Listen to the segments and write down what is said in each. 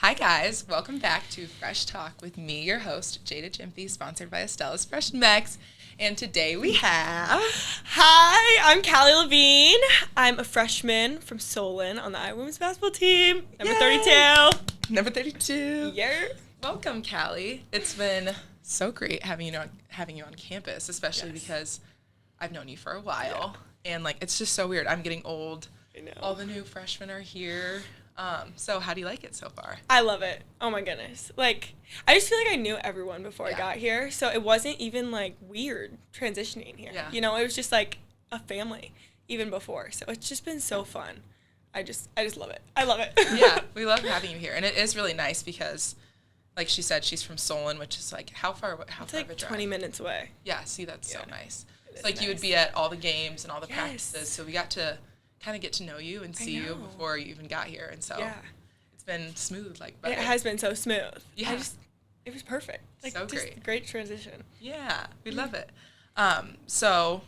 Hi guys, welcome back to Fresh Talk with me, your host, Jada Gyamfi, sponsored by Estella's Fresh Mex. And today we have... Hi, I'm Callie Levin. I'm a freshman from Solon on the Iowa women's basketball team. Number 32. Number 32. Yeah. Welcome, Callie. It's been so great having you on campus, especially because I've known you for a while. Yeah. And it's just so weird. I'm getting old. I know. All the new freshmen are here. So how do you like it so far? I love it. Oh my goodness. I just feel like I knew everyone before I got here, so it wasn't even weird transitioning here. Yeah. You know, it was just a family even before. So it's just been so fun. I just love it. I love it. Yeah, we love having you here. And it is really nice because like she said, she's from Solon, which is how far of a drive? 20 minutes away. Yeah, see, that's so nice. It's nice. You would be at all the games and all the practices, so we got to kind of get to know you and see you before you even got here, and so it's been smooth, It has been so smooth. Yeah, it was perfect. So just great transition. Yeah, we love it. So,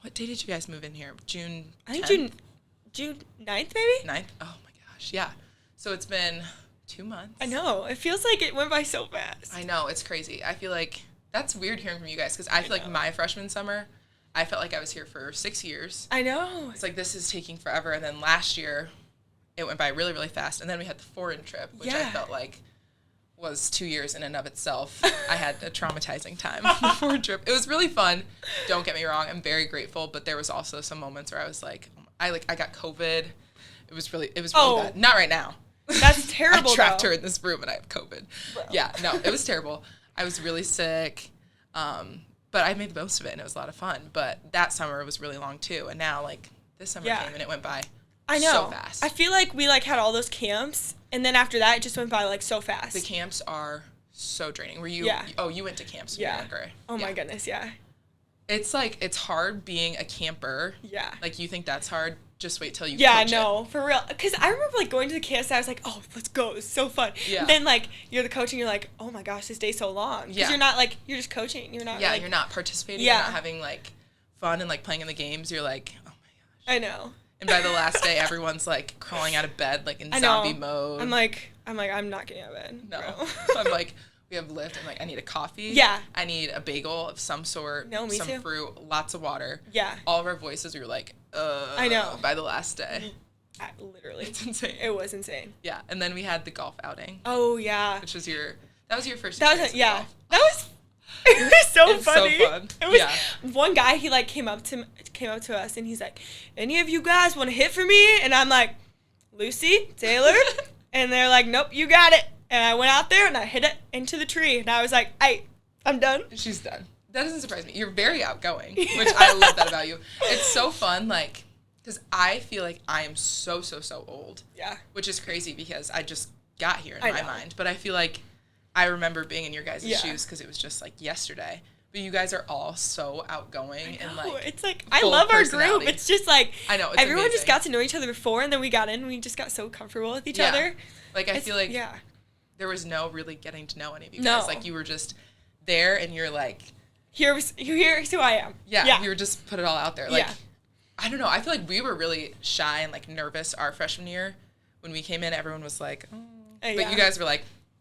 what day did you guys move in here? June. I think June 9th, maybe. 9th. Oh my gosh, yeah. So it's been 2 months. I know. It feels like it went by so fast. I know, it's crazy. I feel like that's weird hearing from you guys because I feel like my freshman summer, I felt like I was here for 6 years. I know. It's this is taking forever. And then last year, it went by really, really fast. And then we had the foreign trip, which I felt like was 2 years in and of itself. I had a traumatizing time the foreign trip. It was really fun. Don't get me wrong. I'm very grateful. But there was also some moments where I was I got COVID. It was really bad. Not right now. That's terrible. I trapped her in this room and I have COVID. Bro. Yeah, no, it was terrible. I was really sick. But I made the most of it, and it was a lot of fun. But that summer was really long, too. And now, this summer came, and it went by so fast. I feel like we, had all those camps, and then after that, it just went by, so fast. The camps are so draining. Were you... Yeah. Oh, you went to camps when you were younger. Oh, my goodness, yeah. It's, it's hard being a camper. Yeah. You think that's hard? Just wait till you Yeah, coach no, for real. Because I remember, going to the camps, and I was like, oh, let's go. It's so fun. Yeah. And then, you're the coach, and you're like, oh, my gosh, this day's so long. Because you're not, you're just coaching. You're not, you're not participating. You're not having, fun and, playing in the games. You're like, oh, my gosh. I know. And by the last day, everyone's, crawling out of bed, in zombie mode. I'm like, I'm not getting out of bed. No. I'm like... We have Lyft. I'm I need a coffee. Yeah. I need a bagel of some sort. No, me some too. fruit, lots of water. Yeah. All of our voices were I know. by the last day. Literally. It's insane. It was insane. Yeah. And then we had the golf outing. Oh, yeah. Which was that was your first experience with golf. That was it was so funny. So fun. It was one guy, he came up to us and he's like, any of you guys want to hit for me? And I'm like, Lucy, Taylor? And they're like, nope, you got it. And I went out there and I hit it into the tree. And I was like, I'm done. She's done. That doesn't surprise me. You're very outgoing, which I love that about you. It's so fun, because I feel like I am so, so, so old. Yeah. Which is crazy because I just got here in my mind. But I feel like I remember being in your guys' shoes because it was just yesterday. But you guys are all so outgoing and it's I love our group. It's just I know, it's everyone amazing. just got to know each other before and then we got in and we just got so comfortable with each other. I feel like there was no really getting to know any of you guys. You were just there and you're here's who I am. Yeah. You were just put it all out there. I don't know. I feel like we were really shy and nervous our freshman year. When we came in, everyone was like, oh. But you guys were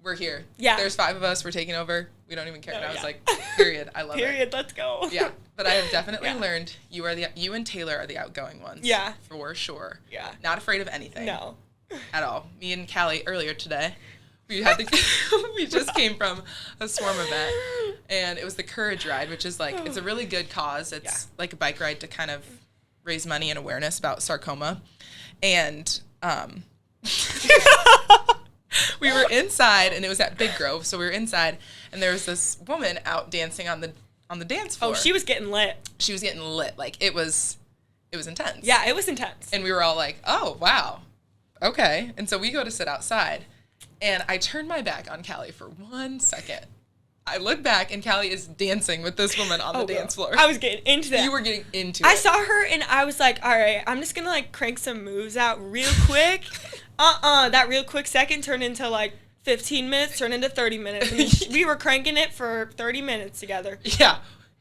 we're here. Yeah. There's 5 of us. We're taking over. We don't even care. And I was period. I love it. Period. Let's go. Yeah. But I have definitely learned you and Taylor are the outgoing ones. Yeah. For sure. Yeah. Not afraid of anything. No. At all. Me and Callie earlier today, we just came from a swarm event, and it was the Courage Ride, which is it's a really good cause. It's a bike ride to kind of raise money and awareness about sarcoma. And we were inside, and it was at Big Grove, so we were inside, and there was this woman out dancing on the dance floor. Oh, she was getting lit. She was getting lit. It was intense. Yeah, it was intense. And we were all like, oh, wow. Okay. And so we go to sit outside, and I turned my back on Callie for 1 second. I look back, and Callie is dancing with this woman on the dance floor. I was getting into that. You were getting into it. I saw her, and I was like, all right, I'm just going to, crank some moves out real quick. That real quick second turned into, 15 minutes, turned into 30 minutes. And we were cranking it for 30 minutes together. Yeah.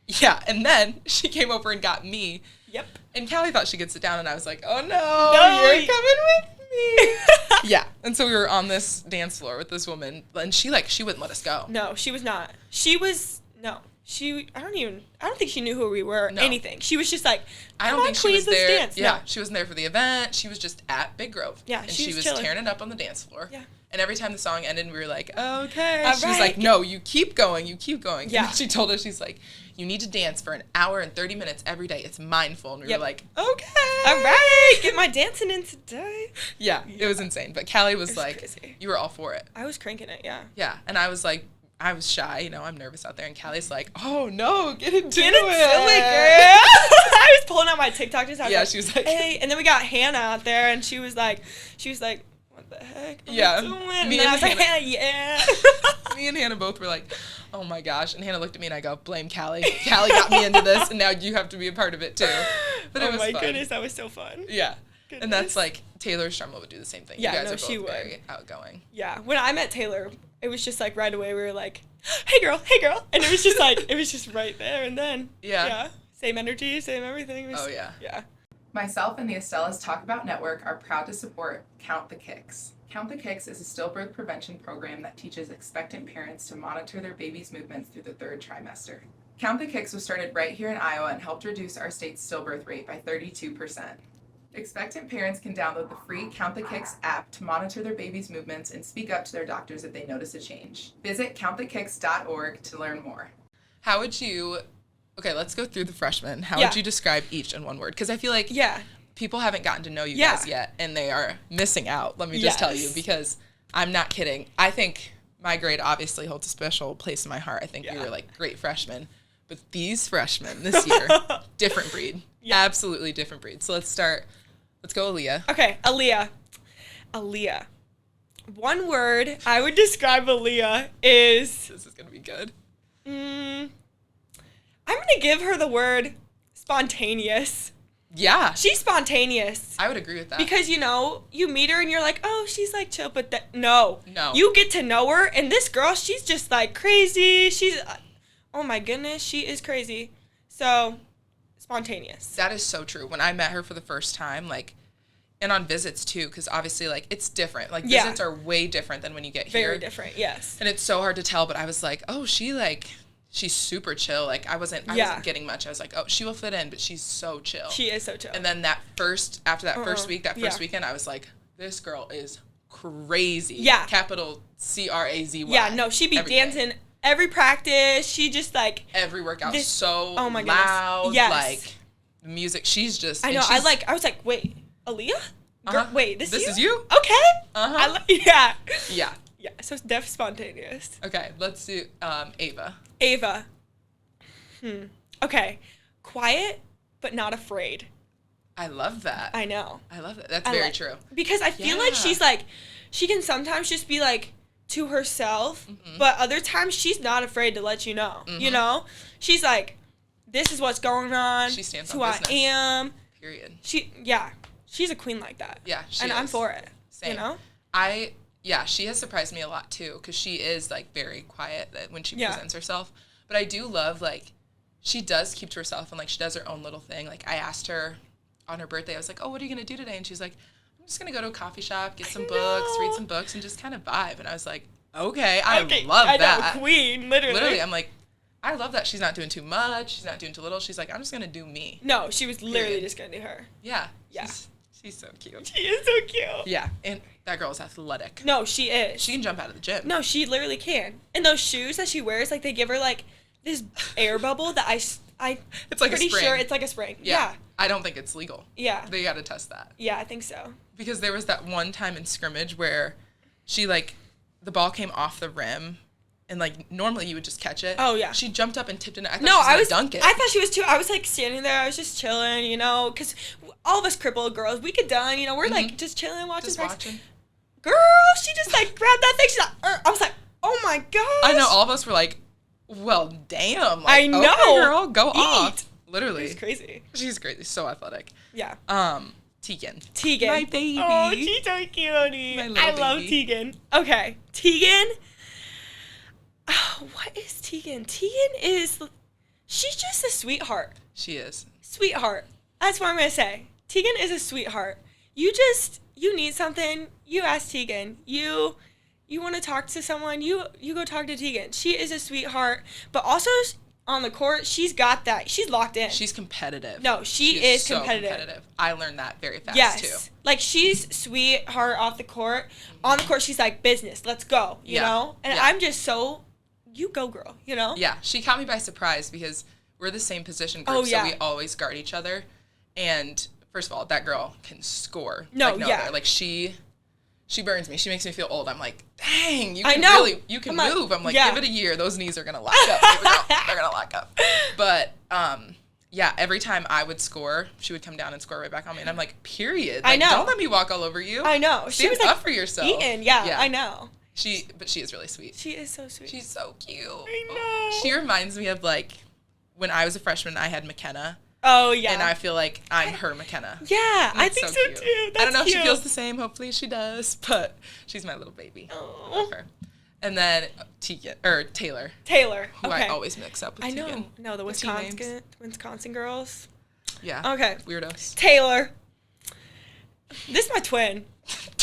Yeah. And then she came over and got me. Yep. And Callie thought she could sit down, and I was like, oh, no, you're coming with me. me. Yeah. And so we were on this dance floor with this woman, and she wouldn't let us go. No, she was not. I don't think she knew who we were, anything. She was just like, I don't think she was there. Dance. Yeah, No. she wasn't there for the event. She was just at Big Grove. Yeah, and she was tearing it up on the dance floor. Yeah. And every time the song ended, we were like, okay. All She was like, no, you keep going. Yeah. And she told us, she's like, you need to dance for an hour and 30 minutes every day. It's mindful. And we were like, okay. All right. Get my dancing in today. Yeah, it was insane. But Callie was like, crazy. you were all for it. I was cranking it, yeah. Yeah. And I was like, I was shy, I'm nervous out there. And Callie's like, oh no, get into it. Silly girl. I was pulling out my TikTok just Yeah, she was like, hey. And then we got Hannah out there, and she was like, what the heck? Yeah. And then I was like, Hannah, yeah. Me and Hannah both were like, oh my gosh. And Hannah looked at me and I go, blame Callie. Callie got me into this, and now you have to be a part of it too. But it was fun. Goodness, that was so fun. Yeah. Goodness. And that's like, Taylor Strumlow would do the same thing. Yeah, you guys are both she would. very outgoing. Yeah. When I met Taylor, it was just like right away we were like, hey girl. And it was just like, it was just right there and then. Yeah. Same energy, same everything. Oh yeah. Yeah. Myself and the Estella's Taco-Bout Network are proud to support Count the Kicks. Count the Kicks is a stillbirth prevention program that teaches expectant parents to monitor their baby's movements through the 3rd trimester. Count the Kicks was started right here in Iowa and helped reduce our state's stillbirth rate by 32%. Expectant parents can download the free Count the Kicks app to monitor their baby's movements and speak up to their doctors if they notice a change. Visit counttthekicks.org to learn more. How would you... Okay, let's go through the freshmen. How would you describe each in one word? Because I feel like people haven't gotten to know you guys yet, and they are missing out, let me just tell you, because I'm not kidding. I think my grade obviously holds a special place in my heart. I think we were, like, great freshmen. But these freshmen this year, different breed. Absolutely different breed. So let's start. Let's go Aaliyah. Okay, Aaliyah. One word I would describe Aaliyah is... This is going to be good. I'm going to give her the word spontaneous. Yeah. She's spontaneous. I would agree with that. Because, you meet her and you're like, oh, she's like chill, but no. You get to know her, and this girl, she's just like crazy. She's, oh my goodness, she is crazy. So, spontaneous. That is so true. When I met her for the first time, like, and on visits too, because obviously, like, it's different. Like, visits are way different than when you get here. Very different, yes. And it's so hard to tell, but I was like, oh, she's super chill. Like, I wasn't getting much. I was like, oh, she will fit in, but she's so chill. She is so chill. And then after that first week, first weekend, I was like, this girl is crazy. Yeah. Capital C-R-A-Z-Y. Yeah, no, she be dancing every practice. She just, like... Every workout so oh my loud. Goodness. Yes. Like, the music, she's just... I know, I was like, wait, Aaliyah? Wait, this is you? Okay. Yeah. Yeah. Yeah, so it's def spontaneous. Okay, let's do Ava. Okay. Quiet, but not afraid. I love that. I know. I love that. That's very true. Because I feel like she's like, she can sometimes just be like to herself, but other times she's not afraid to let you know. You know? She's like, this is what's going on. She stands on business. Who I am. Period. She's a queen like that. Yeah, she is. I'm for it. Same. You know? Yeah, she has surprised me a lot, too, because she is, like, very quiet when she presents herself. But I do love, like, she does keep to herself, and, like, she does her own little thing. Like, I asked her on her birthday, I was like, oh, what are you going to do today? And she's like, I'm just going to go to a coffee shop, get some books, read some books, and just kind of vibe. And I was like, okay, I love that. I know, queen, literally. Literally, I'm like, I love that she's not doing too much, she's not doing too little. She's like, I'm just going to do me. No, she was literally just going to do her. Yeah. Yeah. She's so cute. She is so cute. Yeah, and that girl is athletic. No, she is. She can jump out of the gym. No, she literally can. And those shoes that she wears, like, they give her, like, this air bubble that it's like pretty sure it's like a spring. Yeah. I don't think it's legal. Yeah. They got to test that. Yeah, I think so. Because there was that one time in scrimmage where she, like, the ball came off the rim, and, like, normally you would just catch it. Oh, yeah. She jumped up and tipped it. I thought she was going to dunk it. I thought she was too. I was, like, standing there. I was just chilling, because all of us crippled girls, we could done, we're, like, just chilling, watching. Girl, she just, like, grabbed that thing. She's like, I was like, oh, my gosh. I know. All of us were like, well, damn. Like, I know. Okay, girl, go off. Literally. She's crazy. She's crazy. So athletic. Yeah. Tegan. My baby. Oh, she's so cute. I love Tegan. Okay. Tegan. Oh, what is Tegan? She's just a sweetheart. She is. Sweetheart. That's what I'm going to say. Tegan is a sweetheart. you need something, you ask Tegan. You want to talk to someone, you go talk to Tegan. She is a sweetheart, but also on the court, she's got that. She's locked in. She's competitive. No, she is so competitive. I learned that very fast, too. Yes. Like, she's sweetheart off the court. On the court, she's like, business, let's go, you know? And I'm just so, you go, girl, you know? Yeah, she caught me by surprise because we're the same position group, so we always guard each other. And, first of all, that girl can score. Like, she burns me. She makes me feel old. I'm like, dang, you can move. I'm like, give it a year. Those knees are going to lock up. They're going to lock up. But, every time I would score, she would come down and score right back on me. And I'm like, period. Like, I know. Don't let me walk all over you. I know. Stand up like, for yourself. I know. But she is really sweet. She is so sweet. She's so cute. I know. She reminds me of, like, when I was a freshman, I had McKenna. Oh, yeah. And I feel like I'm her McKenna. Yeah, I think so too. I don't know if she feels the same. Hopefully she does. But she's my little baby. Oh. I love her. And then Taylor. Who I always mix up with Tegan. I know. No, the Wisconsin girls. Yeah. Okay. Weirdos. Taylor. This is my twin.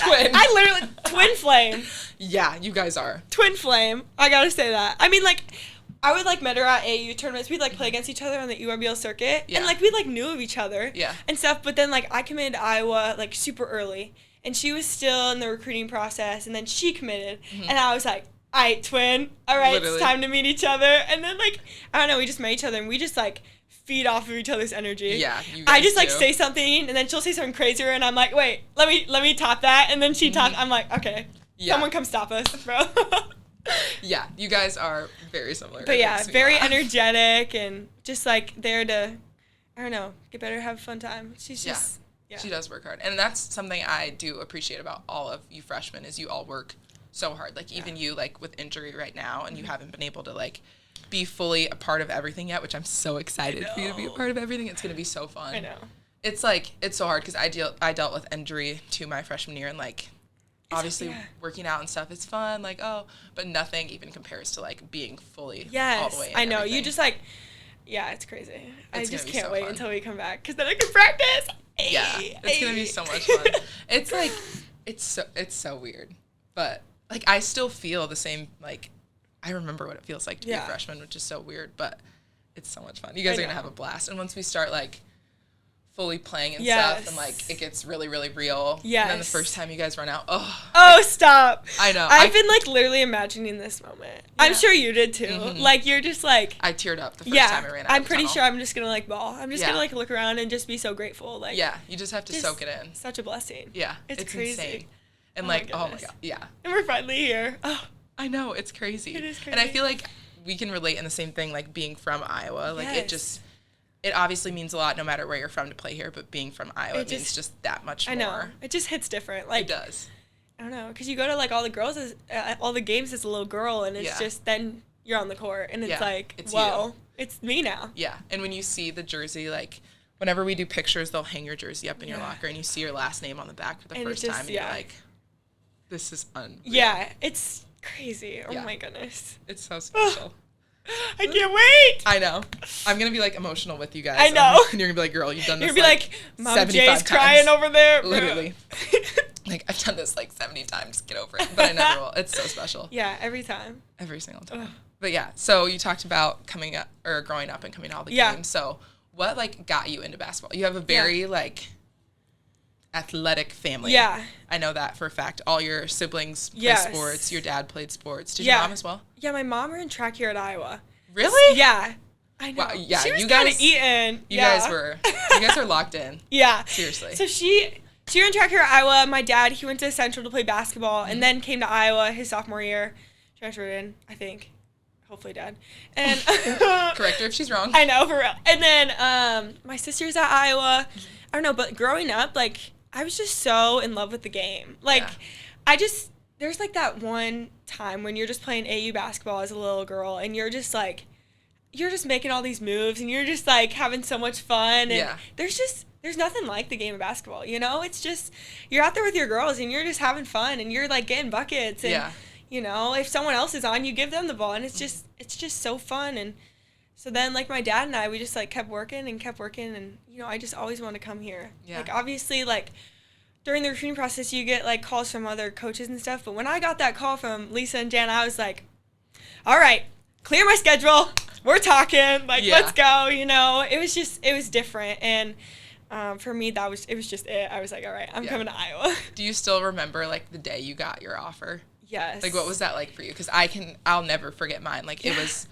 I literally, twin flame. Yeah, you guys are. Twin flame. I gotta say that. I mean, like, I would, like, met her at AU tournaments. We'd, like, play against each other on the URBL circuit. Yeah. And, like, we, like, knew of each other. Yeah. And stuff. But then, like, I committed to Iowa, like, super early. And she was still in the recruiting process. And then she committed. Mm-hmm. And I was like, all right, twin. All right, Literally. It's time to meet each other. And then, like, I don't know, we just met each other. And we just, like, feed off of each other's energy. Yeah, you guys I just, like, do. say something. And then she'll say something crazier. And I'm like, wait, let me top that. And then she tops. I'm like, okay. Yeah. Someone come stop us, bro. Yeah, you guys are very similar. But yeah, very energetic and just like there to, I don't know, get better, have a fun time. She's just, She does work hard. And that's something I do appreciate about all of you freshmen is you all work so hard. Like even you like with injury right now and you haven't been able to like be fully a part of everything yet, which I'm so excited for you to be a part of everything. It's going to be so fun. I know. It's like, it's so hard because I dealt with injury to my freshman year and like, obviously working out and stuff is fun, like, but nothing even compares to, like, being fully all the way in I know. everything. You just, like, it's crazy. I just can't wait until we come back, because then I can practice. Yeah, it's going to be so much fun. It's, like, it's so weird. But, like, I still feel the same, like, I remember what it feels like to be a freshman, which is so weird, but it's so much fun. You guys are going to have a blast. And once we start, like, fully playing and stuff and like it gets really really real and then the first time you guys run out stop. I know I've been like literally imagining this moment. I'm sure you did too. Like you're just like I teared up the first time I ran out I'm pretty sure I'm just gonna like bawl. I'm just gonna like look around and just be so grateful. Like you just have to soak it in. Such a blessing. It's crazy insane. And like oh my god and we're finally here. I know it's crazy. It is crazy. And I feel like we can relate in the same thing, like being from Iowa, like it obviously means a lot no matter where you're from to play here, but being from Iowa means just that much more. I know. It just hits different. Like, it does. I don't know, because you go to, like, all the games as a little girl, and it's just, then you're on the court, and it's like, it's me now. Yeah, and when you see the jersey, like, whenever we do pictures, they'll hang your jersey up in your locker, and you see your last name on the back for the first time, and you're like, this is unreal. Yeah, it's crazy. Oh, my goodness. It's so special. I can't wait. I know. I'm going to be, like, emotional with you guys. I know. And you're going to be like, girl, you've done this, you're going to be like, Mom Jay's crying times. over there. Literally. Like, I've done this, like, 70 times. Get over it. But I never will. It's so special. Yeah, every time. Every single time. But, yeah. So, you talked about growing up and coming to all the games. So, what, like, got you into basketball? You have a very, like, athletic family. Yeah. I know that for a fact. All your siblings play sports. Your dad played sports. Did your mom as well? Yeah, my mom ran track here at Iowa. Really? Yeah. I know. Wow, yeah, she was you guys kind of eating. You guys are locked in. Yeah. Seriously. So she ran track here at Iowa. My dad, he went to Central to play basketball and then came to Iowa his sophomore year. Transferred in, I think. Hopefully dad. And correct her if she's wrong. I know, for real. And then my sister's at Iowa. I don't know, but growing up, like, I was just so in love with the game. Like, there's, like, that one time when you're just playing AU basketball as a little girl, and you're just, like, making all these moves, and you're just, like, having so much fun. And there's nothing like the game of basketball, you know? It's just, you're out there with your girls, and you're just having fun, and you're, like, getting buckets. And, you know, if someone else is on, you give them the ball, and it's just so fun. And so then, like, my dad and I, we just, like, kept working, and, you know, I just always wanted to come here. Yeah. Like, obviously, like, during the recruiting process, you get, like, calls from other coaches and stuff. But when I got that call from Lisa and Jan, I was like, all right, clear my schedule. We're talking. Like, let's go, you know. It was different. And for me, it was just it. I was like, all right, I'm coming to Iowa. Do you still remember, like, the day you got your offer? Yes. Like, what was that like for you? Because I'll never forget mine. Like, it was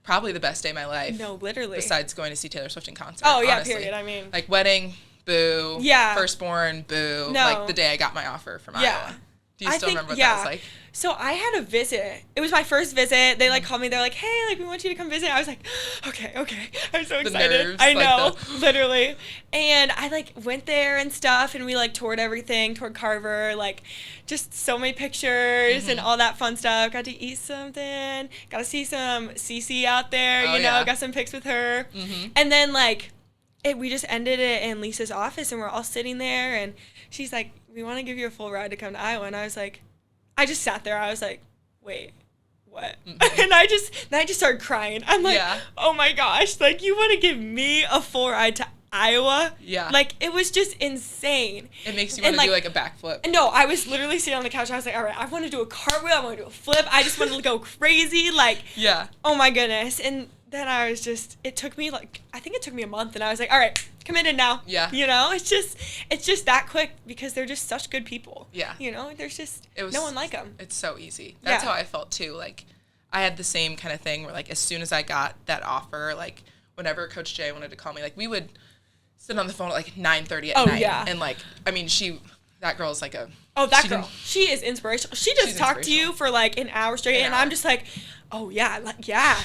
probably the best day of my life. No, literally. Besides going to see Taylor Swift in concert. Oh, yeah, honestly. period. I mean. Like, wedding, boo. Yeah. Firstborn, boo. No. Like, the day I got my offer from Iowa. Do you still remember what that was like? So I had a visit. It was my first visit. They, like, called me. They're like, hey, like, we want you to come visit. I was like, okay. I'm so excited. Nerves, I know, literally. And I, like, went there and stuff, and we, like, toured everything, toured Carver, like, just so many pictures and all that fun stuff. Got to eat something. Got to see some Cece out there, you know. Got some pics with her. And then, like, we just ended it in Lisa's office, and we're all sitting there, and she's like, we want to give you a full ride to come to Iowa. And I was like, I just sat there. I was like, wait, what? And I just started crying. I'm like, oh my gosh, like, you want to give me a full ride to Iowa? Yeah. Like, it was just insane. It makes you want to do, like, a backflip. No, I was literally sitting on the couch. I was like, all right, I want to do a cartwheel. I want to do a flip. I just want to go crazy. Like, oh my goodness. And then I was just, I think it took me a month, and I was like, all right, committed now. Yeah. You know, it's just that quick because they're just such good people. Yeah. You know, there's just no one like them. It's so easy. That's how I felt too. Like, I had the same kind of thing where, like, as soon as I got that offer, like, whenever Coach Jay wanted to call me, like, we would sit on the phone at, like, 9:30 at night. Yeah. And, like, I mean, that girl's like a... Oh, that girl. She is inspirational. She just talked to you for, like, an hour straight, and I'm just like... Oh, yeah, like, yeah.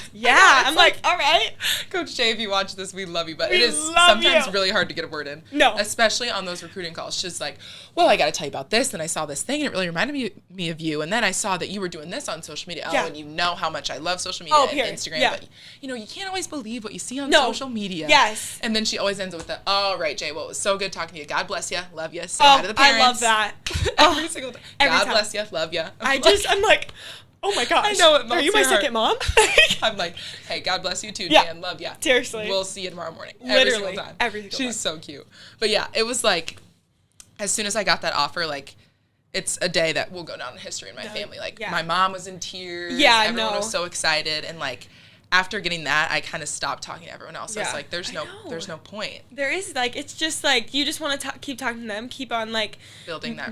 I'm like, all right. Coach Jay, if you watch this, we love you, but it is sometimes really hard to get a word in. No. Especially on those recruiting calls. She's like, well, I got to tell you about this, and I saw this thing, and it really reminded me of you, and then I saw that you were doing this on social media. Oh, and you know how much I love social media and Instagram, but, you know, you can't always believe what you see on social media. Yes. And then she always ends with all right, Jay, well, it was so good talking to you. God bless you. Love you. Say hi to the parents. I love that. Every single time. God bless you. Love you. I'm like... Oh my gosh. I know it. Are you my second mom? I'm like, hey, God bless you too, Jan. Love ya. Seriously. We'll see you tomorrow morning. Literally. Every single time. Every single time. She's so cute. But yeah, it was like, as soon as I got that offer, like, it's a day that will go down in history in my family. Like, my mom was in tears. Yeah, everyone was so excited. And, like, after getting that, I kind of stopped talking to everyone else. I was like, there's no point. There is, like, it's just, like, you just want to keep talking to them, keep on, like... building that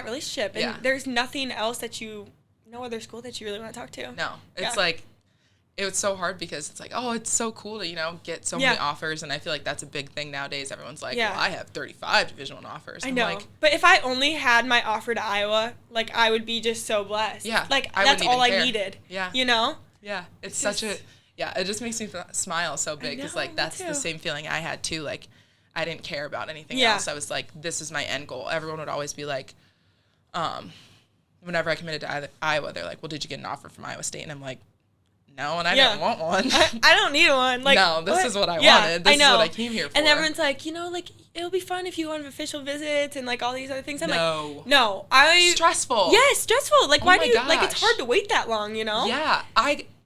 relationship. And there's nothing else that no other school that you really want to talk to. No. It's like, it was so hard because it's like, oh, it's so cool to, you know, get so many offers. And I feel like that's a big thing nowadays. Everyone's like, well, I have 35 Division I offers. I know. Like, but if I only had my offer to Iowa, like, I would be just so blessed. Yeah. Like, that's all I needed. Yeah. You know? Yeah. It's such a, it just makes me smile so big. Because, like, that's the same feeling I had, too. Like, I didn't care about anything else. I was like, this is my end goal. Everyone would always be like, whenever I committed to Iowa, they're like, well, did you get an offer from Iowa State? And I'm like, no, and I didn't want one. I don't need one. Like, no, this is what I wanted. This is what I came here for. And everyone's like, you know, like, it'll be fun if you go on official visits and, like, all these other things. I'm like, no. Stressful. Yeah, stressful. Like, why do you, like, it's hard to wait that long, you know? Yeah.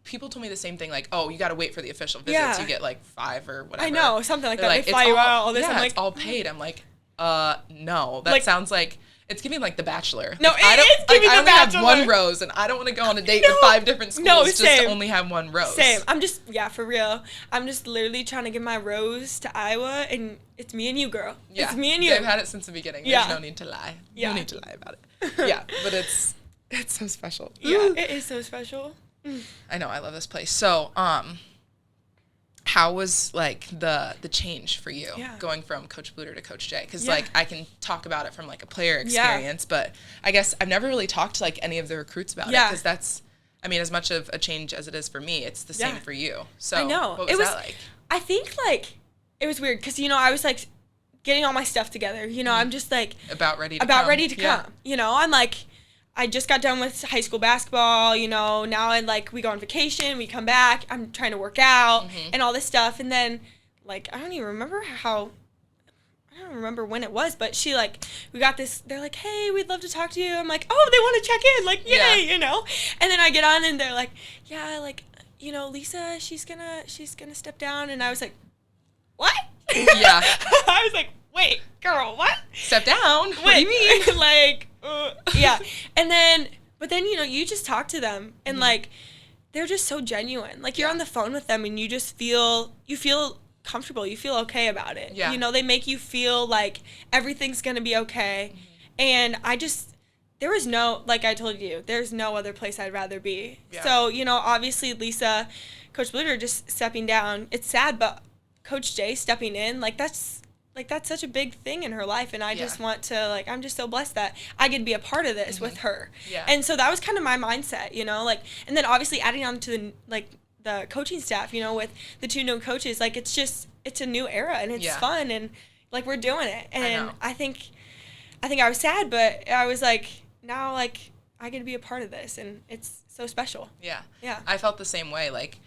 People told me the same thing, like, oh, you got to wait for the official visits. You get, like, 5 or whatever. I know, something like that. Like, they fly you out, all this. I'm like, it's all paid. I'm like, no. That sounds like... It's giving like The Bachelor. No, I only have one rose, and I don't want to go on a date with 5 different schools just to only have one rose. Same. I'm just, for real. I'm just literally trying to give my rose to Iowa, and it's me and you, girl. Yeah. It's me and you. They've had it since the beginning. There's no need to lie. Yeah. No need to lie about it. Yeah, but it's so special. Yeah, it is so special. I know. I love this place. So, how was, like, the change for you going from Coach Bluder to Coach Jay? Because, like, I can talk about it from, like, a player experience, but I guess I've never really talked to, like, any of the recruits about it because that's, I mean, as much of a change as it is for me, it's the same for you. So, I know. What was that like? I think, like, it was weird because, you know, I was, like, getting all my stuff together. You know, I'm just, like... About ready to come. You know, I'm, like... I just got done with high school basketball, you know, now we go on vacation, we come back, I'm trying to work out and all this stuff. And then, like, I don't remember when it was, but she, like, we got this, they're like, hey, we'd love to talk to you. I'm like, oh, they want to check in, like, yay, you know. And then I get on and they're like, yeah, like, you know, Lisa, she's gonna step down. And I was like, what? Yeah. I was like, wait, girl, what? Step down. What do you mean? Like, yeah. But then, you know, you just talk to them and like, they're just so genuine. Like you're on the phone with them and you just feel comfortable. You feel okay about it. Yeah. You know, they make you feel like everything's going to be okay. And there was no, like I told you, there's no other place I'd rather be. Yeah. So, you know, obviously Lisa, Coach Bluder just stepping down, it's sad, but Coach Jay stepping in, that's such a big thing in her life. And I just want to, like, I'm just so blessed that I get to be a part of this with her. Yeah. And so that was kind of my mindset, you know, like, and then obviously adding on to the coaching staff, you know, with the 2 new coaches, like, it's a new era and it's fun and like we're doing it. And I think I was sad, but I was like, now, like, I get to be a part of this and it's so special. Yeah. Yeah. I felt the same way. Like,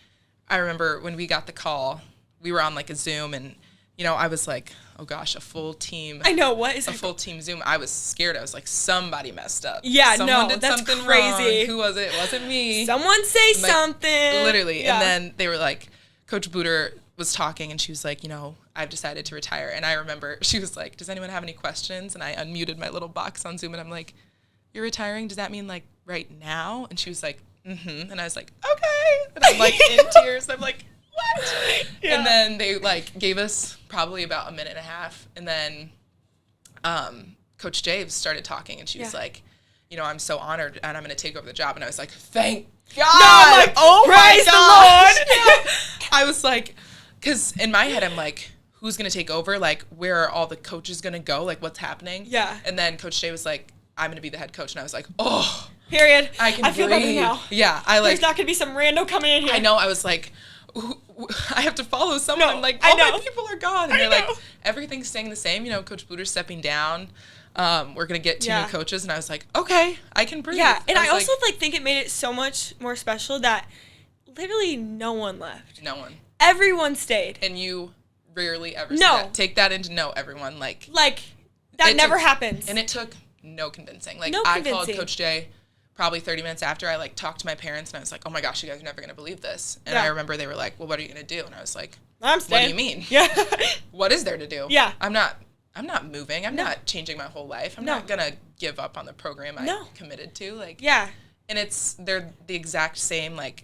I remember when we got the call, we were on like a Zoom and, you know, I was like, oh gosh, a full team. I know, what is a full team Zoom? I was scared. I was like, somebody messed up. Yeah, Someone did that's something crazy. Wrong. Who was it? It wasn't me. Someone say like, something. Literally. Yeah. And then they were like, Coach Bluder was talking and she was like, you know, I've decided to retire. And I remember she was like, does anyone have any questions? And I unmuted my little box on Zoom and I'm like, you're retiring? Does that mean like right now? And she was like, mm-hmm. And I was like, okay. And I'm like in tears. I'm like, what? Yeah. And then they like gave us probably about a minute and a half. And then Coach Javes started talking and she was like, you know, I'm so honored and I'm going to take over the job. And I was like, thank God. No, I'm like, oh my God. I was like, because in my head, I'm like, who's going to take over? Like, where are all the coaches going to go? Like, what's happening? Yeah. And then Coach Jay was like, I'm going to be the head coach. And I was like, oh. Period. I feel better now. Yeah. There's not going to be some rando coming in here. I know. I was like, I have to follow someone. No, like, all my people are gone. And they're like, everything's staying the same. You know, Coach Bluder's stepping down. We're going to get 2 new coaches. And I was like, okay, I can breathe. Yeah. And I also think it made it so much more special that literally no one left. No one. Everyone stayed. And you rarely ever see that. Take that into note, everyone. Like that never happens. And it took no convincing. Like, I called Coach Jay probably 30 minutes after. I, like, talked to my parents, and I was like, oh, my gosh, you guys are never going to believe this. And I remember they were like, well, what are you going to do? And I was like, I'm staying. What do you mean? Yeah. What is there to do? Yeah. I'm not moving. I'm not changing my whole life. I'm not going to give up on the program I committed to. Like, yeah. And they're the exact same, like,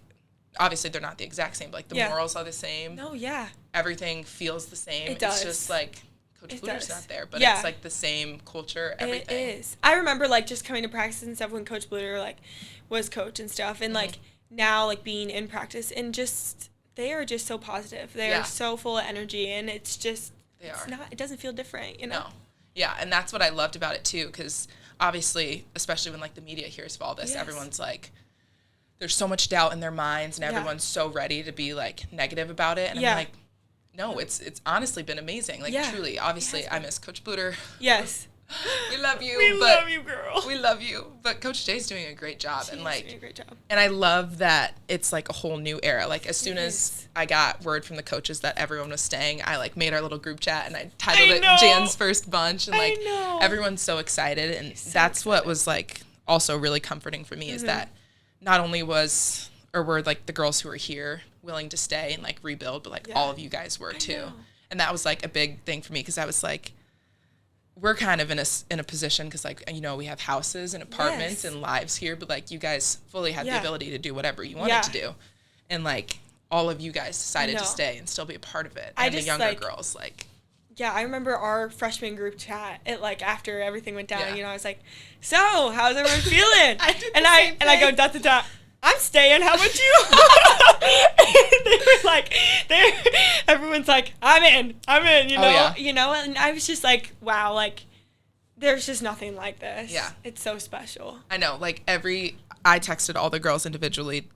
obviously they're not the exact same, but, like, the morals are the same. No, yeah. Everything feels the same. It does. It's just, like, Coach Bluder's not there, but it's, like, the same culture, everything. It is. I remember, like, just coming to practice and stuff when Coach Bluder, like, was coach and stuff, and, like, now, like, being in practice, and just, they are just so positive. They are so full of energy, and it's just, it doesn't feel different, you know? No. Yeah, and that's what I loved about it, too, because, obviously, especially when, like, the media hears of all this, everyone's, like, there's so much doubt in their minds, and everyone's so ready to be, like, negative about it, and I'm like, no, it's honestly been amazing. Like, truly. Obviously, I miss Coach Bluder. Yes. We love you. We love you, girl. We love you. But Coach Jay's doing a great job. She's doing a great job. And I love that it's, like, a whole new era. Like, as soon as I got word from the coaches that everyone was staying, I, like, made our little group chat, and I titled it Jan's First Bunch. And, like, everyone's so excited. And that's what was, like, also really comforting for me is that not only were, like, the girls who were here willing to stay and, like, rebuild, but, like, all of you guys were too. And that was, like, a big thing for me because I was like, we're kind of in a position because, like, you know, we have houses and apartments and lives here, but, like, you guys fully had the ability to do whatever you wanted to do. And, like, all of you guys decided to stay and still be a part of it. And the younger girls, like. Yeah, I remember our freshman group chat. After everything went down, you know, I was like, "So, how's everyone feeling?" I go ... I'm staying. How about you? They were like, everyone's like, I'm in. You know, you know. And I was just like, wow, like, there's just nothing like this. Yeah, it's so special. I know. Like I texted all the girls individually,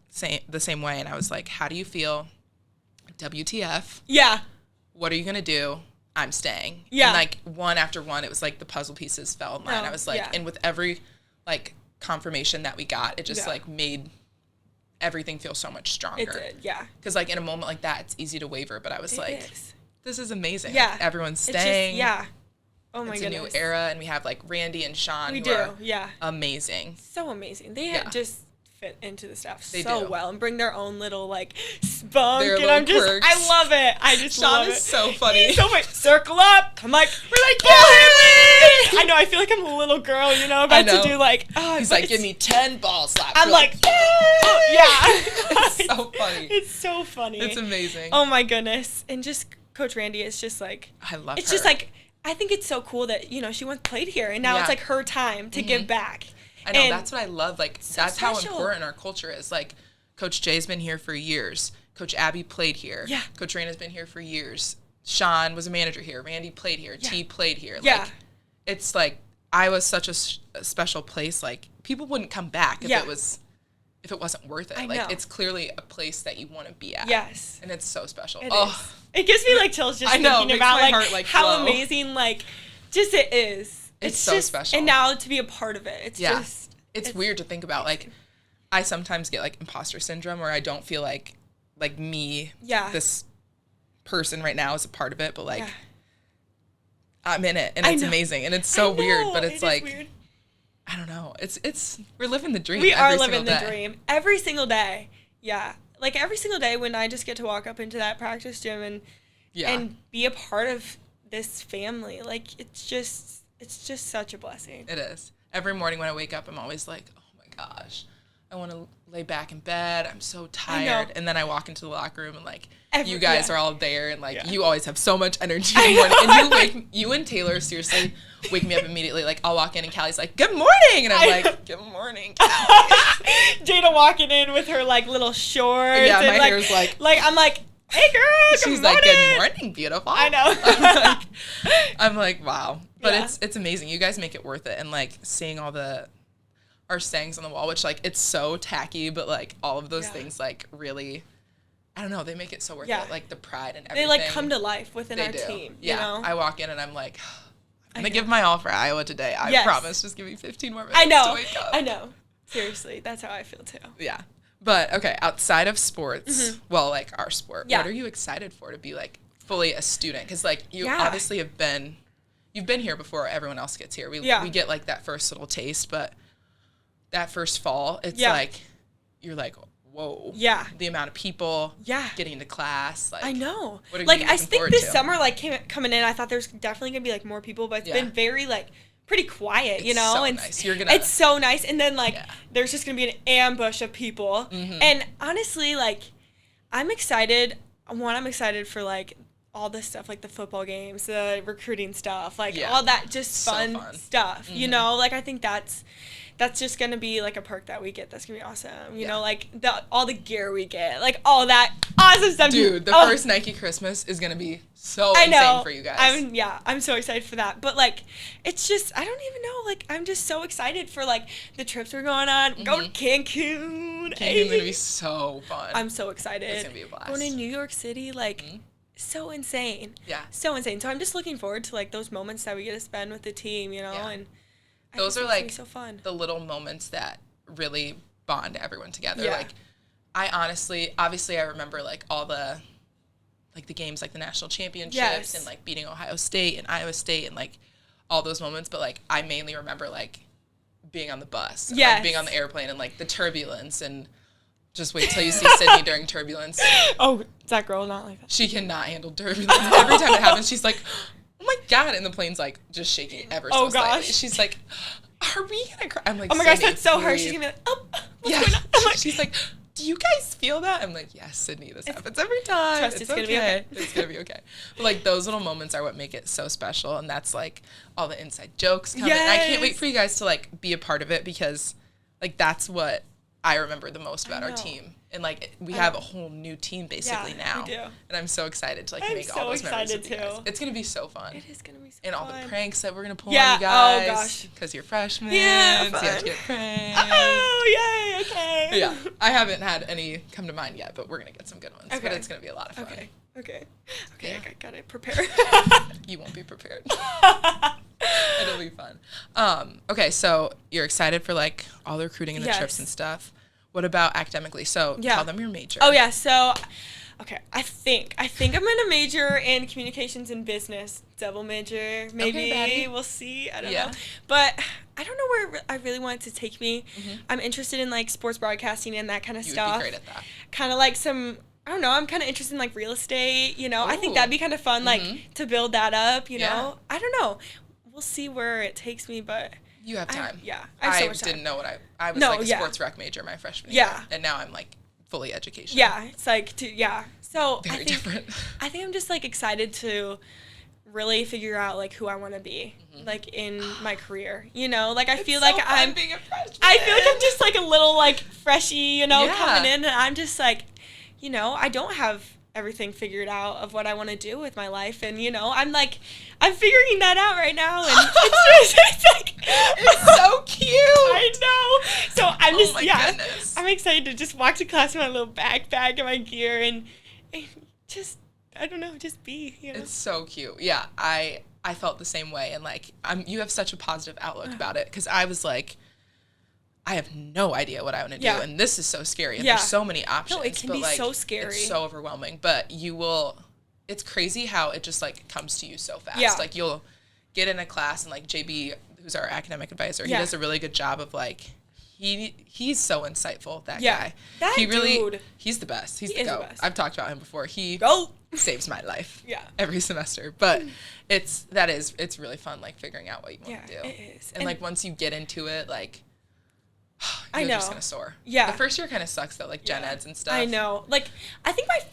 the same way, and I was like, how do you feel? WTF? Yeah. What are you gonna do? I'm staying. Yeah. And, like, one after one, it was like the puzzle pieces fell in line. I was like, and with every, like, confirmation that we got, it just like made everything feel so much stronger. It did, yeah. Because, like, in a moment like that, it's easy to waver, but I was this is amazing. Yeah. Like, everyone's staying. Oh my goodness. It's a new era, and we have, like, Randy and Sean who are amazing. So amazing. They just fit into the staff They so do. well and bring their own little like spunk. Their And little I'm just, quirks. I love it. I just Sean love is it. so funny. He's so funny. Circle up. I'm like, we're like, yeah. I know. I feel like I'm a little girl, you know, about to do like. Oh, he's like, give me 10 ball slaps. I'm like, yeah. It's so funny. It's so funny. It's amazing. Oh my goodness. And just Coach Randy is just like, I love it's her. just like, I think it's so cool that, you know, she once played here and now it's like her time to give back. I know, and that's what I love. Like, so that's how special. important our culture is. Like, Coach Jay's been here for years. Coach Abby played here. Yeah. Coach Raina's been here for years. Sean was a manager here. Randy played here. Yeah. T played here. Yeah. Like, it's like, I was such a special place. Like, people wouldn't come back if it wasn't worth it. I Like, know. it's clearly a place that you want to be at. Yes. And it's so special. It oh, is. It gives me like chills just I know, thinking makes about my like, heart, like, how glow. amazing like just it is. It's so just, special. And now to be a part of it, it's just. It's weird to think about. Like, I sometimes get like imposter syndrome where I don't feel like me, this person right now is a part of it, but like I'm in it and it's amazing and it's so weird, but it's like weird. I don't know. It's we're living the dream. We every are living single the day. dream every single day. Yeah, like every single day when I just get to walk up into that practice gym and be a part of this family. Like it's just such a blessing. It is. Every morning when I wake up, I'm always like, oh my gosh, I want to lay back in bed. I'm so tired. And then I walk into the locker room and like you guys are all there and like you always have so much energy in the morning. And you and Taylor seriously wake me up immediately. Like I'll walk in and Callie's like, good morning. And I'm like, good morning, Callie. Jada walking in with her like little shorts. Yeah, and, my like, hair's like I'm like, hey girl, she's good like, morning. good morning, beautiful. I know. I'm like, wow. But Yeah. it's amazing. You guys make it worth it. And like seeing all our sayings on the wall, which like it's so tacky, but like all of those things like really, I don't know, they make it so worth it. Like the pride and everything. They like come to life within our team. Yeah. You know? I walk in and I'm like, I'm gonna give my all for Iowa today. I promise. Just give me 15 more minutes to wake up. I know. Seriously, that's how I feel too. Yeah. But okay, outside of sports, well, like our sport, what are you excited for to be like fully a student? Because like you obviously you've been here before everyone else gets here. We get like that first little taste, but that first fall, it's like you're like, whoa. Yeah. The amount of people getting into class. Like, I know. What are like you I looking think forward this to? summer like coming in, I thought there's definitely gonna be like more people, but it's been very like pretty quiet, you know? So and nice. It's so nice. And then like there's just gonna be an ambush of people. And honestly, like I'm excited. I'm excited for like all this stuff, like the football games, the recruiting stuff, like all that just fun stuff, you know? Like I think that's just gonna be like a perk that we get. That's gonna be awesome. You know, like all the gear we get, like all that awesome stuff. Dude, the first Nike Christmas is gonna be so insane for you guys. I'm so excited for that. But like, it's just I don't even know. Like, I'm just so excited for like the trips we're going on. We're going to Cancun. Cancun's gonna be so fun. I'm so excited. It's gonna be a blast. Going to New York City, like. So insane. Yeah. So insane. So I'm just looking forward to like those moments that we get to spend with the team, you know, and those are like so fun. The little moments that really bond everyone together. Yeah. Like I obviously I remember like all the like the games like the national championships and like beating Ohio State and Iowa State and like all those moments, but like I mainly remember like being on the bus and like, being on the airplane and like the turbulence and just wait till you see Sydney during turbulence. Oh, is that girl not like that? She cannot handle turbulence. Every time it happens, she's like, oh my God. And the plane's like just shaking ever so slightly. She's like, are we going to cry? I'm like, oh my gosh, that's so hard. She's going to be like, oh, what's going on? I'm like, she's like, do you guys feel that? I'm like, yes, Sydney, this happens every time. Trust it's going to be okay. It's going to be okay. But like those little moments are what make it so special. And that's like all the inside jokes coming. Yes. I can't wait for you guys to like be a part of it because like that's what I remember the most about our team. And like we have a whole new team basically now. We do. And I'm so excited to like make all those memories with you guys. It's gonna be so fun. It is gonna be so fun. And all the pranks that we're gonna pull on you guys. Oh gosh. Because you're freshmen. Yeah. So you have to get pranked. Oh yay, okay. Yeah. I haven't had any come to mind yet, but we're gonna get some good ones. Okay. But it's gonna be a lot of fun. Okay. I gotta prepare. You won't be prepared. It'll be fun. Okay, so you're excited for like all the recruiting and the trips and stuff. What about academically? So tell them your major. Oh yeah, so okay, I think I'm gonna major in communications and business. double major, maybe. Okay, we'll see. I don't know. But I don't know where I really want it to take me. I'm interested in, like, sports broadcasting and that kind of stuff. You would be great at that. Kind of like I don't know, I'm kind of interested in, like, real estate, you know. Ooh. I think that'd be kind of fun, like, to build that up, you know. I don't know. We'll see where it takes me, but... You have time. I have so much didn't time. know what I was, like, a sports rec major my freshman year. And now I'm, like, fully education. Yeah, it's like, So Very different. I think I'm just, like, excited to really figure out, like, who I want to be, like, in my career, you know? Like, I feel like I'm being a freshman. I feel like I'm just, like, a little, like, freshie, you know, coming in, and I'm just, like, you know, I don't have everything figured out of what I want to do with my life, and, you know, I'm figuring that out right now, and it's like, it's so cute. I know. So I'm just, goodness. I'm excited to just walk to class with my little backpack and my gear, and just, I don't know, just be, you know. It's so cute. Yeah, I felt the same way, and, like, you have such a positive outlook about it, because I was like, I have no idea what I want to do, and this is so scary, and there's so many options. No, it can be, like, so scary. It's so overwhelming, but it's crazy how it just, like, comes to you so fast. Yeah. Like, you'll get in a class, and, like, JB, who's our academic advisor, he does a really good job of, like, he's so insightful, that guy. That dude. He's the best. He's the GOAT. I've talked about him before. He saves my life every semester. But it's really fun, like, figuring out what you want to do. It is. And, like, once you get into it, like, you're just going to soar. Yeah. The first year kind of sucks, though, like, gen eds and stuff. I know. Like, I think I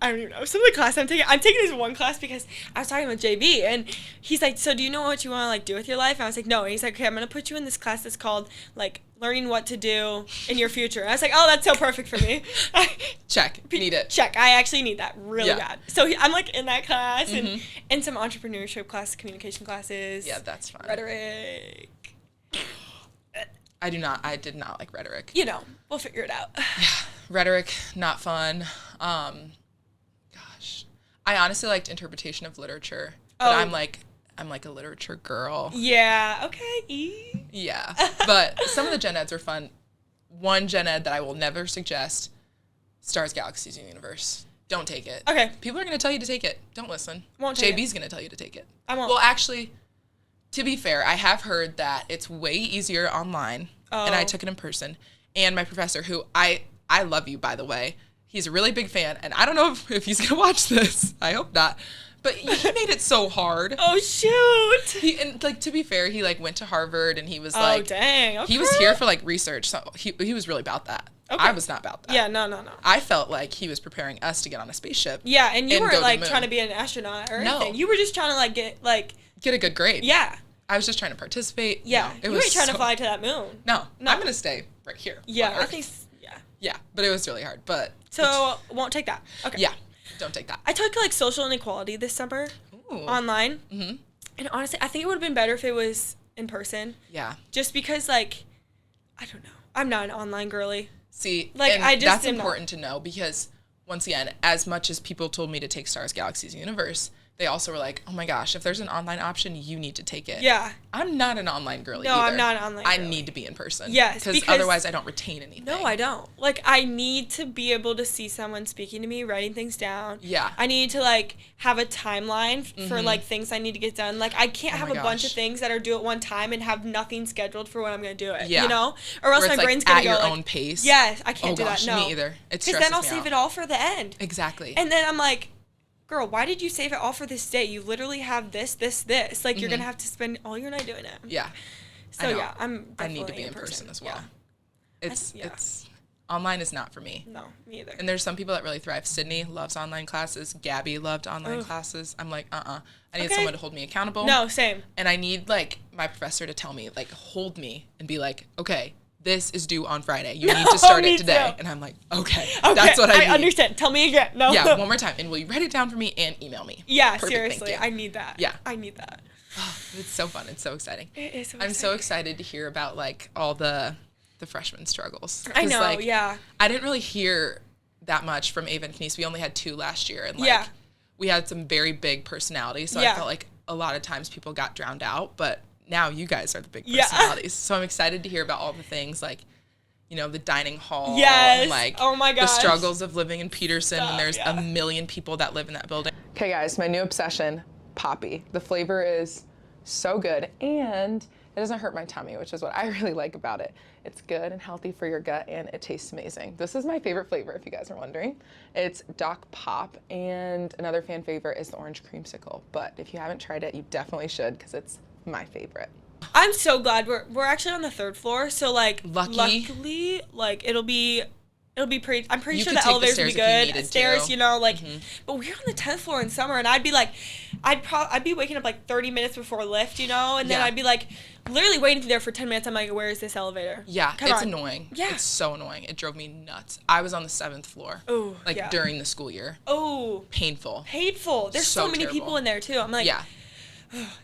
don't even know, some of the class I'm taking this one class because I was talking with JB, and he's like, so do you know what you want to, like, do with your life? And I was like, no. And he's like, okay, I'm going to put you in this class that's called, like, learning what to do in your future. And I was like, oh, that's so perfect for me. Check. Need it. Check. I actually need that really bad. So I'm, like, in that class and some entrepreneurship classes, communication classes. Yeah, that's fun. Rhetoric. I did not like rhetoric. You know, we'll figure it out. Yeah, rhetoric, not fun. Gosh. I honestly liked interpretation of literature, but I'm like a literature girl. Yeah, okay. Yeah, but some of the gen eds are fun. One gen ed that I will never suggest, Stars, Galaxies, Universe. Don't take it. Okay. People are going to tell you to take it. Don't listen. Won't take JB's going to tell you to take it. I won't. Well, actually, to be fair, I have heard that it's way easier online, and I took it in person. And my professor, who I love you, by the way, he's a really big fan, and I don't know if he's going to watch this. I hope not. But he made it so hard. Oh, shoot. And, like, to be fair, he, like, went to Harvard, and he was, like... Oh, dang. Okay. He was here for, like, research, so he was really about that. Okay. I was not about that. Yeah, no. I felt like he was preparing us to get on a spaceship. Yeah, and you weren't, like, trying to be an astronaut or anything. You were just trying to, like, get a good grade. Yeah. I was just trying to participate. Yeah. You weren't trying to fly to that moon. No. I'm going to stay right here. Yeah, I think... Yeah. Yeah, but it was really hard, but... So, won't take that. Okay. Yeah, don't take that. I took, like, social inequality this summer. Ooh. Online. Mm-hmm. And honestly, I think it would have been better if it was in person. Yeah. Just because, like, I don't know. I'm not an online girly. See, like, that's important to know because, once again, as much as people told me to take Stars, Galaxies, Universe, they also were like, oh my gosh, if there's an online option, you need to take it. Yeah. I'm not an online girly either. No, I'm not an online girly. I need to be in person. Yes. Because otherwise I don't retain anything. No, I don't. Like, I need to be able to see someone speaking to me, writing things down. Yeah. I need to, like, have a timeline for, like, things I need to get done. Like, I can't have a bunch of things that are due at one time and have nothing scheduled for when I'm going to do it. Yeah. You know? Or else my brain's going to go, at your own pace. Yes, I can't do that. No. Me either. It stresses me out. Because then I'll save it all for the end. Exactly. And then I'm like... Girl, why did you save it all for this day? You literally have this. Like, you're going to have to spend all your night doing it. Yeah. So, yeah, I need to be in person as well. Yeah. It's online is not for me. No, me either. And there's some people that really thrive. Sydney loves online classes. Gabby loved online classes. I'm like, I need someone to hold me accountable. No, same. And I need, like, my professor to tell me, like, hold me and be like, okay, this is due on Friday. You need to start it today. And I'm like, okay, that's what I need. I understand. Tell me again. No. Yeah, one more time. And will you write it down for me and email me? Yeah, perfect, seriously. I need that. Yeah. I need that. Oh, it's so fun. It's so exciting. It is so exciting. I'm so excited to hear about, like, all the freshman struggles. I know, like, yeah. I didn't really hear that much from Ava and Kenise. We only had 2 last year. And, like, we had some very big personalities. So I felt like a lot of times people got drowned out. But now you guys are the big personalities. So I'm excited to hear about all the things, like, you know, the dining hall. Yes. And, like, oh my gosh, the struggles of living in Peterson. And there's a million people that live in that building. Okay, guys, my new obsession. poppy. The flavor is so good, and it doesn't hurt my tummy, which is what I really like about it. It's good and healthy for your gut, and it tastes amazing. This is my favorite flavor, if you guys are wondering. It's Doc Pop, and another fan favorite is the orange creamsicle. But if you haven't tried it, you definitely should, because it's my favorite. I'm so glad we're actually on the 3rd floor, so like luckily like it'll be pretty. I'm pretty sure the elevators will be good. Stairs, you know, like. But we're on the 10th floor in summer, and I'd be like, I'd be waking up like 30 minutes before lift, you know, and then I'd be like, literally waiting there for 10 minutes. I'm like, where is this elevator? Yeah, it's annoying. Yeah, it's so annoying. It drove me nuts. I was on the 7th floor. Oh, during the school year. Oh, painful. There's so many people in there too. I'm like, yeah.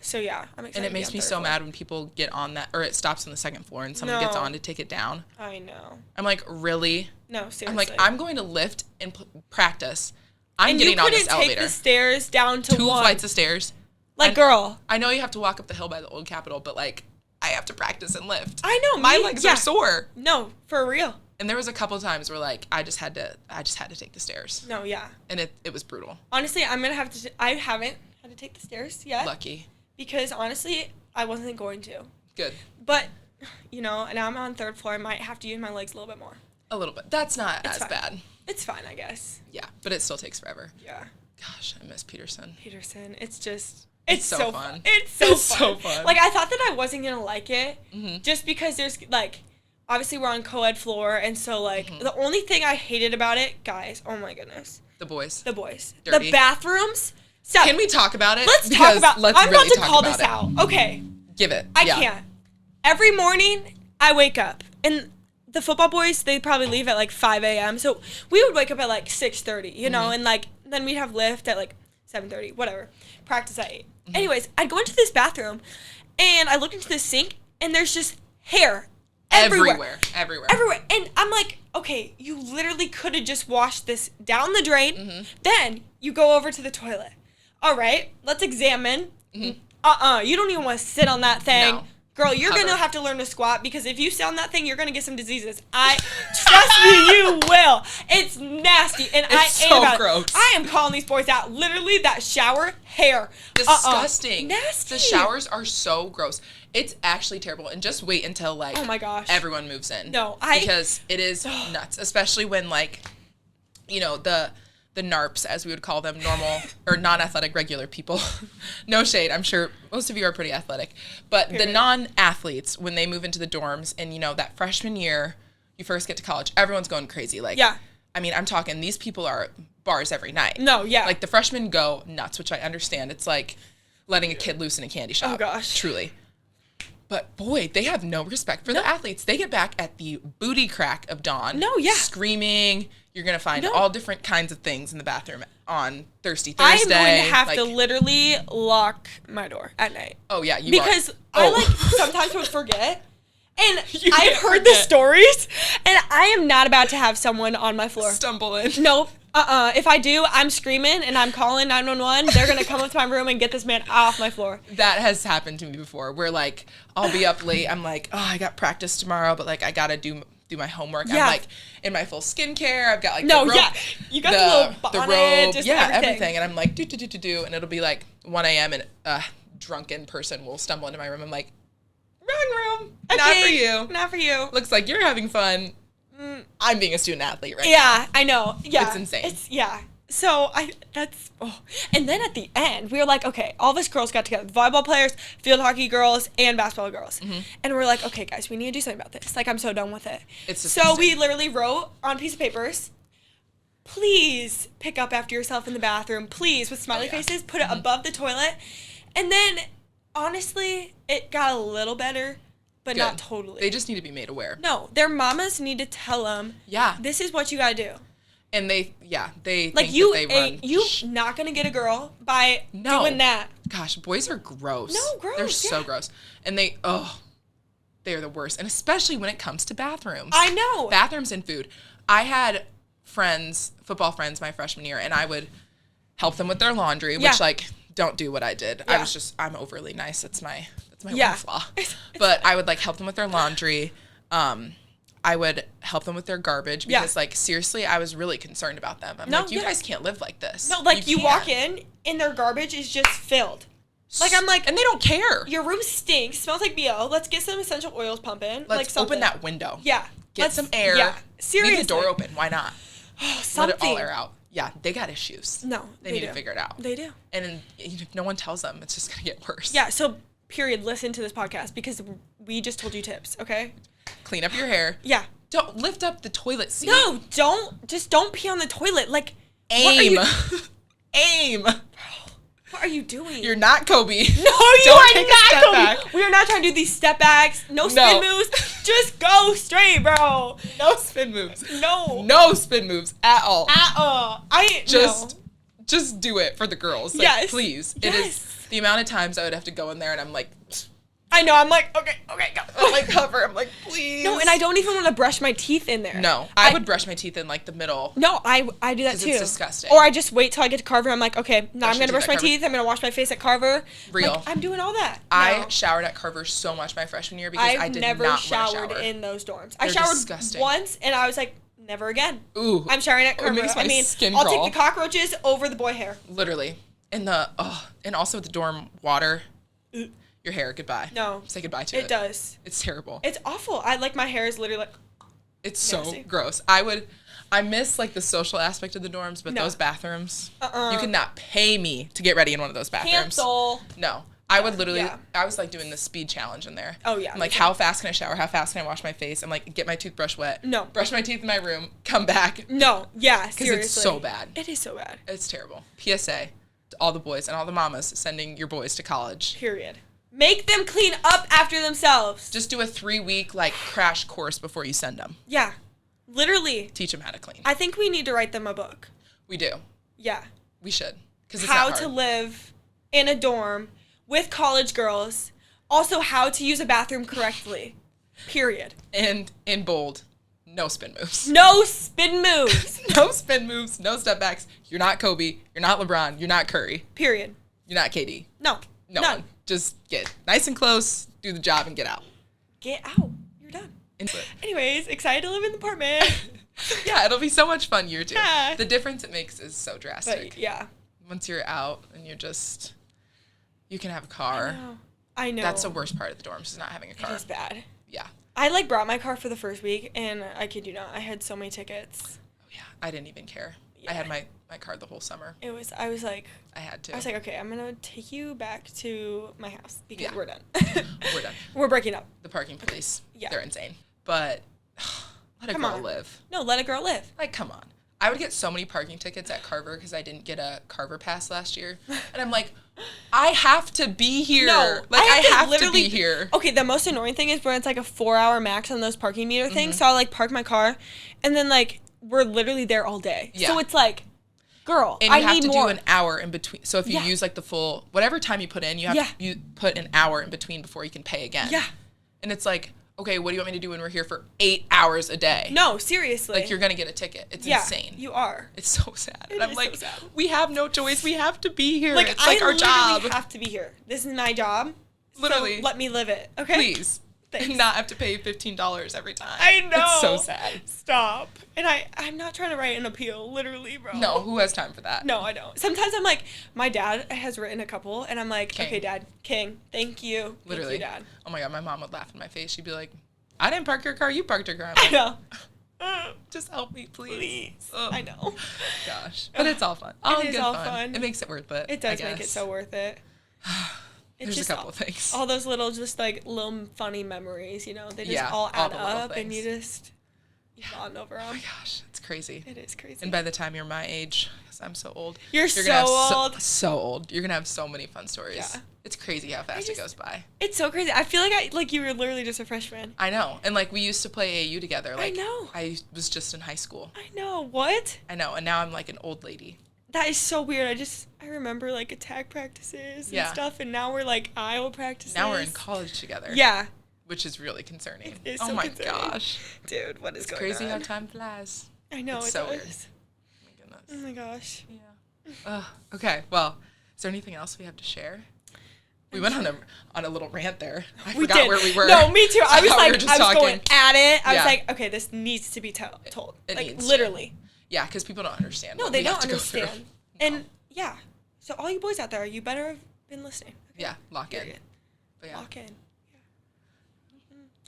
So yeah, I'm excited. And it makes me so mad when people get on that, or it stops on the 2nd floor and someone gets on to take it down. I know. I'm like, really? No, seriously. I'm like, I'm going to lift and practice. I'm getting on this elevator. And you couldn't take the stairs down to 2 flights of stairs. Like, girl. I know you have to walk up the hill by the old Capitol, but like, I have to practice and lift. I know. My legs are sore. No, for real. And there was a couple times where like I just had to take the stairs. No, yeah. And it was brutal. Honestly, I haven't had to take the stairs yet. Lucky. Because honestly, I wasn't going to. Good. But, you know, now I'm on 3rd floor. I might have to use my legs a little bit more. A little bit. That's not as bad. It's fine, I guess. Yeah, but it still takes forever. Yeah. Gosh, I miss Peterson. It's just... It's so fun. It's so fun. Like, I thought that I wasn't going to like it. Just because there's, like... Obviously, we're on co-ed floor, and so, like, the only thing I hated about it, guys, oh my goodness. The boys. Dirty. The bathrooms... Stop. Can we talk about it? Let's talk about it. I'm about to call this out. Okay. Give it. I can't. Every morning, I wake up. And the football boys, they probably leave at like 5 a.m. So we would wake up at like 6:30, you know? And like, then we'd have lift at like 7:30, whatever. Practice at 8. Anyways, I'd go into this bathroom, and I look into the sink, and there's just hair everywhere. And I'm like, okay, you literally could have just washed this down the drain. Then you go over to the toilet. All right, let's examine. You don't even want to sit on that thing. No. Girl, you're going to have to learn to squat, because if you sit on that thing, you're going to get some diseases. Trust me, you will. It's nasty, and it's so gross. I am calling these boys out. Literally, that shower, hair. Disgusting. Nasty. The showers are so gross. It's actually terrible. And just wait until, like, oh my gosh, everyone moves in. Because it is nuts, especially when, like, you know, the NARPs, as we would call them, normal or non-athletic regular people. No shade. I'm sure most of you are pretty athletic. But the non-athletes, when they move into the dorms and, you know, that freshman year, you first get to college, everyone's going crazy. Like, I mean, I'm talking, these people are bars every night. Like, the freshmen go nuts, which I understand. It's like letting a kid loose in a candy shop. Oh, gosh. Truly. But, boy, they have no respect for the athletes. They get back at the booty crack of dawn. Screaming. You're going to find all different kinds of things in the bathroom on Thirsty Thursday. I am going to have to literally lock my door at night. Oh, yeah, you because I, like, sometimes would forget. And I've heard the stories, and I am not about to have someone on my floor. Stumble in. Nope. If I do, I'm screaming, and I'm calling 911. They're going to come up to my room and get this man off my floor. That has happened to me before, where, like, I'll be up late. I'm like, oh, I got practice tomorrow, but, like, I got to do my homework. I'm, like, in my full skincare. I've got, like, the robe. You got the little bonnet, the robe. just everything. And I'm like, do. And it'll be, like, 1 a.m. and a drunken person will stumble into my room. I'm like, wrong room. Okay, not for you. Looks like you're having fun. I'm being a student athlete right now. Yeah, I know. Yeah. It's insane. So and then at the end, we were like, okay, all of us girls got together, volleyball players, field hockey girls, and basketball girls. And we're like, okay, guys, we need to do something about this. Like, I'm so done with it. It's disgusting. So we literally wrote on a piece of papers, please pick up after yourself in the bathroom, please, with smiley faces, put it above the toilet. And then, honestly, it got a little better, but not totally. They just need to be made aware. No, their mamas need to tell them, this is what you gotta do. And they like, think you that they run. You not gonna get a girl by doing that. Gosh, boys are gross. No, gross. They're so gross. And they are the worst. And especially when it comes to bathrooms. I know. Bathrooms and food. I had football friends my freshman year, and I would help them with their laundry, which, like, don't do what I did. I'm overly nice. That's my one flaw. But I would, like, help them with their laundry. I would help them with their garbage because, like, seriously, I was really concerned about them. I'm like, you guys can't live like this. No, like, you walk in and their garbage is just filled. Like, I'm like... And they don't care. Your room stinks. Smells like BO. Let's get some essential oils pumping. Let's open that window. Yeah. Get some air. Yeah. Seriously. Leave the door open. Why not? Something. Let it all air out. Yeah, they got issues. No, they need to figure it out. They do. And if no one tells them, it's just going to get worse. Yeah, so, period, listen to this podcast because we just told you tips, okay? Clean up your hair. Yeah. Don't lift up the toilet seat. No, don't pee on the toilet. Like, aim. Aim. What are you doing? You're not Kobe. No, you are not Kobe. Back. We are not trying to do these step backs. No spin moves. Just go straight, bro. No spin moves. No spin moves at all. Just do it for the girls. Like, yes. Please. Yes. It is the amount of times I would have to go in there and I'm like, I know. I'm like, okay, go. I'm like, cover. I'm like, please. No, and I don't even want to brush my teeth in there. No, I would brush my teeth in, like, the middle. No, I do that, too. It's disgusting. Or I just wait till I get to Carver. I'm like, okay, now I'm going to brush my teeth. I'm going to wash my face at Carver. Real. Like, I'm doing all that. I showered at Carver so much my freshman year because I did not want to shower. I've never showered in those dorms. They're I showered disgusting. once, and I was like, never again. Ooh. I'm showering at Carver. It makes my skin I'll crawl. take the cockroaches over the boy hair. Literally. And also with the dorm water. Your hair, goodbye. No. Say goodbye to it. It does. It's terrible. It's awful. My hair is literally like... It's nasty. So gross. I miss, like, the social aspect of the dorms, but those bathrooms, you cannot pay me to get ready in one of those bathrooms. Cancel. No. I would literally, I was, like, doing the speed challenge in there. Oh, yeah. I'm like, how fast can I shower? How fast can I wash my face? I'm like, get my toothbrush wet. No. Brush my teeth in my room. Come back. No. Yeah, seriously. Because it's so bad. It is so bad. It's terrible. PSA to all the boys and all the mamas sending your boys to college. Period. Make them clean up after themselves. Just do a 3-week, like, crash course before you send them. Yeah. Literally. Teach them how to clean. I think we need to write them a book. We do. Yeah. We should. Because it's how not hard. to live in a dorm with college girls. Also, how to use a bathroom correctly. Period. And in bold, no spin moves. No spin moves. No spin moves. No step backs. You're not Kobe. You're not LeBron. You're not Curry. Period. You're not KD. No. No one. Just get nice and close, do the job, and get out. Get out. You're done. Anyways, excited to live in the apartment. Yeah, it'll be so much fun year 2. Yeah. The difference it makes is so drastic. But, yeah. Once you're out and you can have a car. I know. That's the worst part of the dorms is not having a car. It is bad. Yeah. I, brought my car for the first week, and I kid you not, I had so many tickets. Oh, yeah. I didn't even care. Yeah. I had my card the whole summer. I was like... I had to. I was like, okay, I'm going to take you back to my house because we're done. We're done. We're breaking up. The parking police. Yeah. They're insane. But let a girl live. No, let a girl live. Like, come on. I would get so many parking tickets at Carver because I didn't get a Carver pass last year. And I'm like, I have to be here. No, I have to be here. Okay, the most annoying thing is when it's like a 4-hour max on those parking meter things. So I'll like park my car and then like we're literally there all day. Yeah. So it's like, girl, and I you have need to more. do an hour in between. So if you use like the full, whatever time you put in, you have to put an hour in between before you can pay again. Yeah. And it's like, okay, what do you want me to do when we're here for 8 hours a day? No, seriously. Like, you're going to get a ticket. It's insane. You are. It's so sad. And I'm like, we have no choice. We have to be here. Like, it's like our job. I have to be here. This is my job. Literally. So let me live it. Okay? Please. Thanks. And not have to pay $15 every time. I know. It's so sad. Stop. And I'm not trying to write an appeal, literally, bro. No, who has time for that? No, I don't. Sometimes I'm like, my dad has written a couple, and I'm like, okay, Dad, king, thank you. Literally. Thank you, Dad. Oh my God, my mom would laugh in my face. She'd be like, I didn't park your car, you parked your car. I know. Just help me, please. I know. Gosh. But it's all fun. It is all fun. It makes it worth it. It does make it so worth it. There's a couple of things. All those little, just like little funny memories, you know, they just all add up and you just bond over them. Oh my gosh, it's crazy. It is crazy. And by the time you're my age, because I'm so old. You're so old. So old. You're going to have so many fun stories. Yeah. It's crazy how fast it goes by. It's so crazy. I feel like you were literally just a freshman. I know. And like we used to play AAU together. Like, I know. I was just in high school. I know. What? I know. And now I'm like an old lady. That is so weird. I remember like attack practices and stuff, and now we're like Iowa practices. Now we're in college together. Yeah. Which is really concerning. It is oh so my concerning. gosh. Dude, what is going on? It's crazy how time flies. I know, it's it so does. weird. Oh my goodness. Oh my gosh. Yeah. Okay, well, is there anything else we have to share? We went on a little rant there. I We forgot did. where we were. No, me too. I was We like, were just I was talking. going at it. I Yeah. was like, okay, this needs to be told. It like, needs to. literally. Yeah, because people don't understand. No, what they we have don't to go through. understand. And, yeah. So, all you boys out there, you better have been listening. Okay? Yeah, lock in. Period. But yeah. Lock in. Yeah.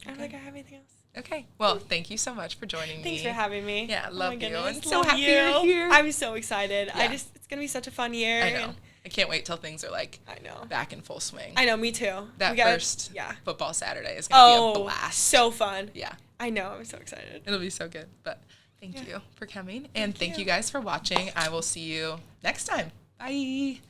I don't think I have anything else. Okay. Well, thank you so much for joining me. Thanks for having me. Yeah, Oh love my you. goodness, And so love happy you. you're here. I'm so excited. Yeah. It's going to be such a fun year. I know. and I can't wait till things are like I know. back in full swing. I know, me too. That first yeah. football Saturday is going to be a Oh, blast. so fun. Yeah. I know, I'm so excited. It'll be so good. But thank Yeah. you for coming. And thank you. you guys for watching. I will see you next time. Bye.